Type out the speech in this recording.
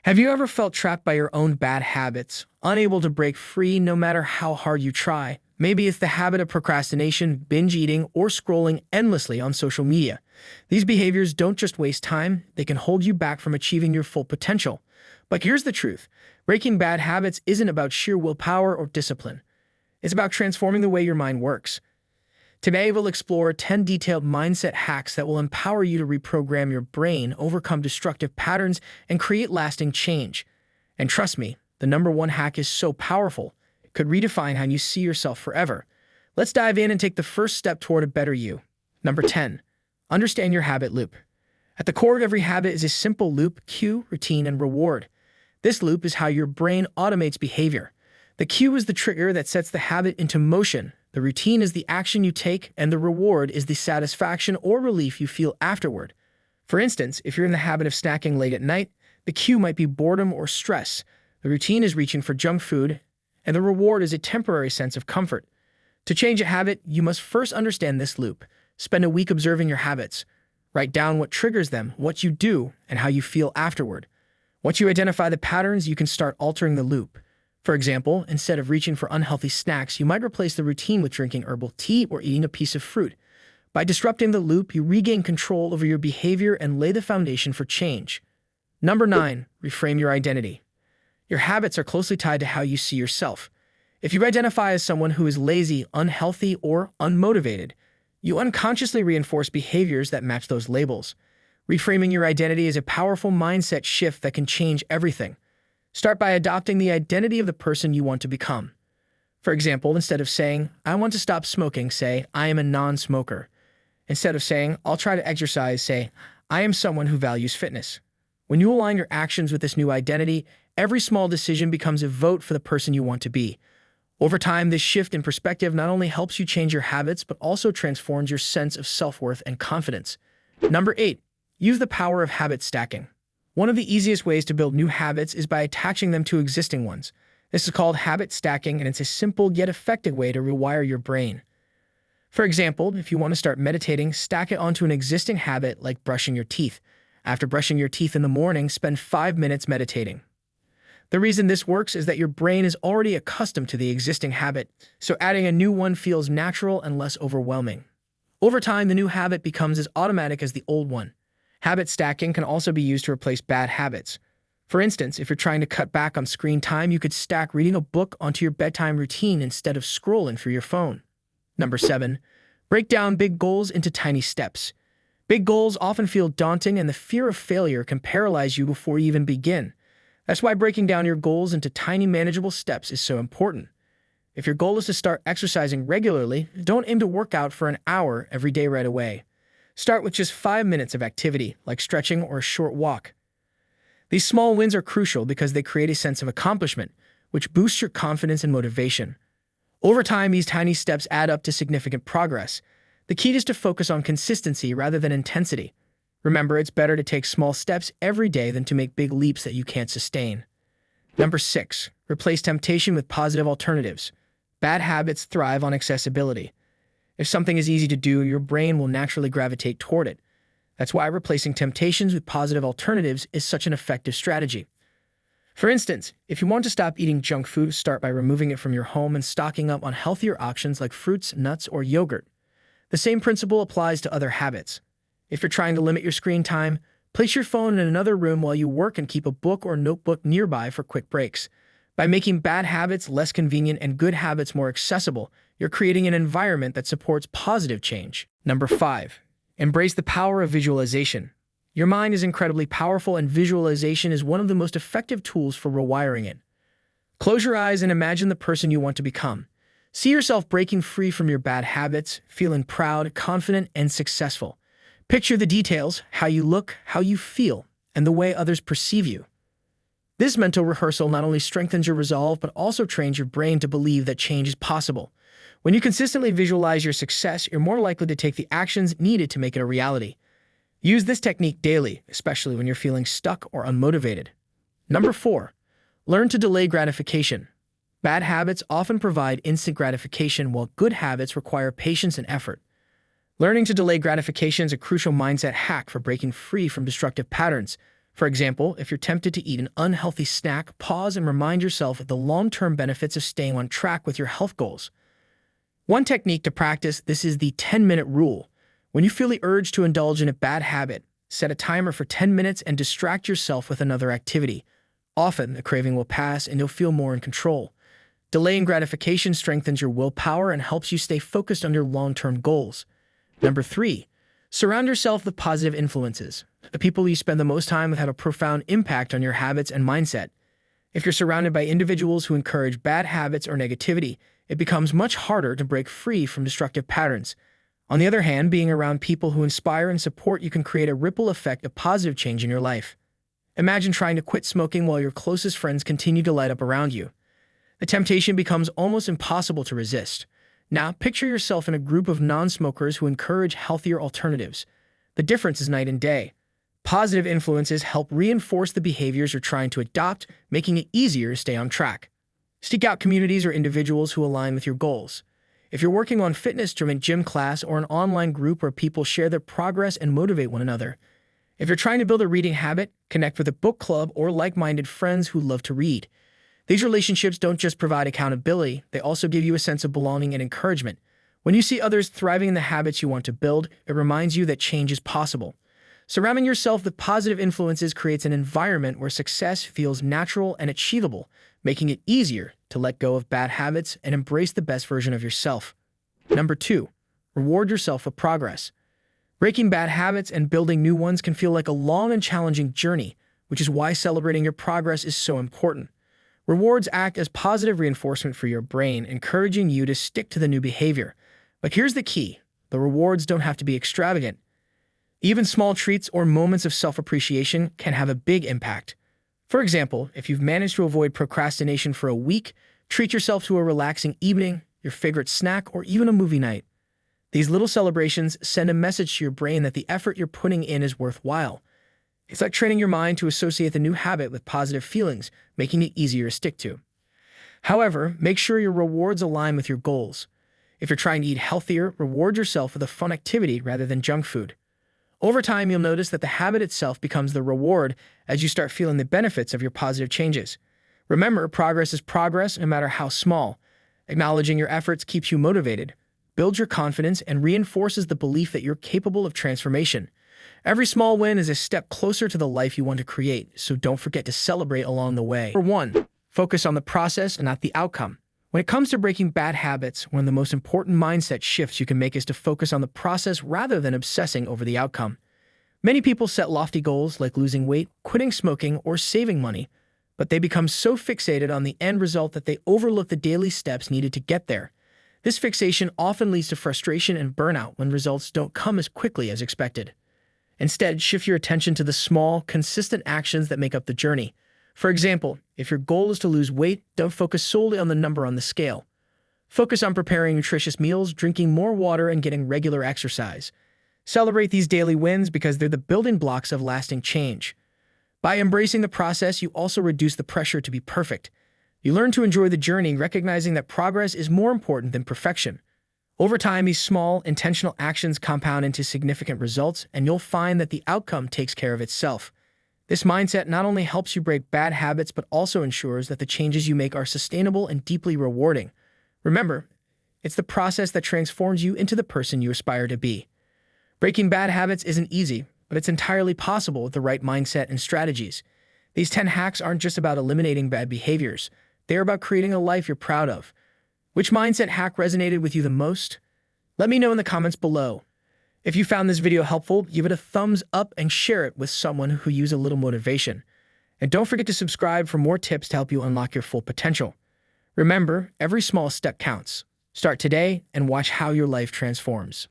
Have you ever felt trapped by your own bad habits, unable to break free no matter how hard you try? Maybe it's the habit of procrastination, binge eating, or scrolling endlessly on social media. These behaviors don't just waste time, they can hold you back from achieving your full potential. But here's the truth. Breaking bad habits isn't about sheer willpower or discipline. It's about transforming the way your mind works. Today, we'll explore 10 detailed mindset hacks that will empower you to reprogram your brain, overcome destructive patterns, and create lasting change. And trust me, the number one hack is so powerful, it could redefine how you see yourself forever. Let's dive in and take the first step toward a better you. Number 10. Understand your habit loop. At the core of every habit is a simple loop: cue, routine, and reward. This loop is how your brain automates behavior. The cue is the trigger that sets the habit into motion. The routine is the action you take, and the reward is the satisfaction or relief you feel afterward. For instance, if you're in the habit of snacking late at night, the cue might be boredom or stress. The routine is reaching for junk food, and the reward is a temporary sense of comfort. To change a habit, you must first understand this loop. Spend a week observing your habits. Write down what triggers them, what you do, and how you feel afterward. Once you identify the patterns, you can start altering the loop. For example, instead of reaching for unhealthy snacks, you might replace the routine with drinking herbal tea or eating a piece of fruit. By disrupting the loop, you regain control over your behavior and lay the foundation for change. Number 9. Reframe your identity. Your habits are closely tied to how you see yourself. If you identify as someone who is lazy, unhealthy, or unmotivated, you unconsciously reinforce behaviors that match those labels. Reframing your identity is a powerful mindset shift that can change everything. Start by adopting the identity of the person you want to become. For example, instead of saying, "I want to stop smoking," say, "I am a non-smoker." Instead of saying, "I'll try to exercise," say, "I am someone who values fitness." When you align your actions with this new identity, every small decision becomes a vote for the person you want to be. Over time, this shift in perspective not only helps you change your habits, but also transforms your sense of self-worth and confidence. Number 8. Use the power of habit stacking. One of the easiest ways to build new habits is by attaching them to existing ones. This is called habit stacking, and it's a simple yet effective way to rewire your brain. For example, if you want to start meditating, stack it onto an existing habit like brushing your teeth. After brushing your teeth in the morning, spend 5 minutes meditating. The reason this works is that your brain is already accustomed to the existing habit, so adding a new one feels natural and less overwhelming. Over time, the new habit becomes as automatic as the old one. Habit stacking can also be used to replace bad habits. For instance, if you're trying to cut back on screen time, you could stack reading a book onto your bedtime routine instead of scrolling through your phone. Number 7. Break down big goals into tiny steps. Big goals often feel daunting, and the fear of failure can paralyze you before you even begin. That's why breaking down your goals into tiny, manageable steps is so important. If your goal is to start exercising regularly, don't aim to work out for an hour every day right away. Start with just 5 minutes of activity, like stretching or a short walk. These small wins are crucial because they create a sense of accomplishment, which boosts your confidence and motivation. Over time, these tiny steps add up to significant progress. The key is to focus on consistency rather than intensity. Remember, it's better to take small steps every day than to make big leaps that you can't sustain. Number 6. Replace temptation with positive alternatives. Bad habits thrive on accessibility. If something is easy to do, your brain will naturally gravitate toward it. That's why replacing temptations with positive alternatives is such an effective strategy. For instance, if you want to stop eating junk food, start by removing it from your home and stocking up on healthier options like fruits, nuts, or yogurt. The same principle applies to other habits. If you're trying to limit your screen time, place your phone in another room while you work and keep a book or notebook nearby for quick breaks. By making bad habits less convenient and good habits more accessible, you're creating an environment that supports positive change. Number 5. Embrace the power of visualization. Your mind is incredibly powerful, and visualization is one of the most effective tools for rewiring it. Close your eyes and imagine the person you want to become. See yourself breaking free from your bad habits, feeling proud, confident, and successful. Picture the details: how you look, how you feel, and the way others perceive you. This mental rehearsal not only strengthens your resolve, but also trains your brain to believe that change is possible. When you consistently visualize your success, you're more likely to take the actions needed to make it a reality. Use this technique daily, especially when you're feeling stuck or unmotivated. Number 4. Learn to delay gratification. Bad habits often provide instant gratification, while good habits require patience and effort. Learning to delay gratification is a crucial mindset hack for breaking free from destructive patterns. For example, if you're tempted to eat an unhealthy snack, pause and remind yourself of the long-term benefits of staying on track with your health goals. One technique to practice this is the 10-minute rule. When you feel the urge to indulge in a bad habit, set a timer for 10 minutes and distract yourself with another activity. Often, the craving will pass and you'll feel more in control. Delaying gratification strengthens your willpower and helps you stay focused on your long-term goals. Number 3, surround yourself with positive influences. The people you spend the most time with have a profound impact on your habits and mindset. If you're surrounded by individuals who encourage bad habits or negativity, it becomes much harder to break free from destructive patterns. On the other hand, being around people who inspire and support you can create a ripple effect of positive change in your life. Imagine trying to quit smoking while your closest friends continue to light up around you. The temptation becomes almost impossible to resist. Now, picture yourself in a group of non-smokers who encourage healthier alternatives. The difference is night and day. Positive influences help reinforce the behaviors you're trying to adopt, making it easier to stay on track. Seek out communities or individuals who align with your goals. If you're working on fitness, join a gym class or an online group where people share their progress and motivate one another. If you're trying to build a reading habit, connect with a book club or like-minded friends who love to read. These relationships don't just provide accountability, they also give you a sense of belonging and encouragement. When you see others thriving in the habits you want to build, it reminds you that change is possible. Surrounding yourself with positive influences creates an environment where success feels natural and achievable, making it easier to let go of bad habits and embrace the best version of yourself. Number 2, reward yourself for progress. Breaking bad habits and building new ones can feel like a long and challenging journey, which is why celebrating your progress is so important. Rewards act as positive reinforcement for your brain, encouraging you to stick to the new behavior. But here's the key: the rewards don't have to be extravagant. Even small treats or moments of self-appreciation can have a big impact. For example, if you've managed to avoid procrastination for a week, treat yourself to a relaxing evening, your favorite snack, or even a movie night. These little celebrations send a message to your brain that the effort you're putting in is worthwhile. It's like training your mind to associate the new habit with positive feelings, making it easier to stick to. However, make sure your rewards align with your goals. If you're trying to eat healthier, reward yourself with a fun activity rather than junk food. Over time, you'll notice that the habit itself becomes the reward as you start feeling the benefits of your positive changes. Remember, progress is progress, no matter how small. Acknowledging your efforts keeps you motivated, builds your confidence, and reinforces the belief that you're capable of transformation. Every small win is a step closer to the life you want to create, so don't forget to celebrate along the way. Number 1, focus on the process and not the outcome. When it comes to breaking bad habits, one of the most important mindset shifts you can make is to focus on the process rather than obsessing over the outcome. Many people set lofty goals like losing weight, quitting smoking, or saving money, but they become so fixated on the end result that they overlook the daily steps needed to get there. This fixation often leads to frustration and burnout when results don't come as quickly as expected. Instead, shift your attention to the small, consistent actions that make up the journey. For example, if your goal is to lose weight, don't focus solely on the number on the scale. Focus on preparing nutritious meals, drinking more water, and getting regular exercise. Celebrate these daily wins because they're the building blocks of lasting change. By embracing the process, you also reduce the pressure to be perfect. You learn to enjoy the journey, recognizing that progress is more important than perfection. Over time, these small, intentional actions compound into significant results, and you'll find that the outcome takes care of itself. This mindset not only helps you break bad habits, but also ensures that the changes you make are sustainable and deeply rewarding. Remember, it's the process that transforms you into the person you aspire to be. Breaking bad habits isn't easy, but it's entirely possible with the right mindset and strategies. These 10 hacks aren't just about eliminating bad behaviors. They're about creating a life you're proud of. Which mindset hack resonated with you the most? Let me know in the comments below. If you found this video helpful, give it a thumbs up and share it with someone who uses a little motivation. And don't forget to subscribe for more tips to help you unlock your full potential. Remember, every small step counts. Start today and watch how your life transforms.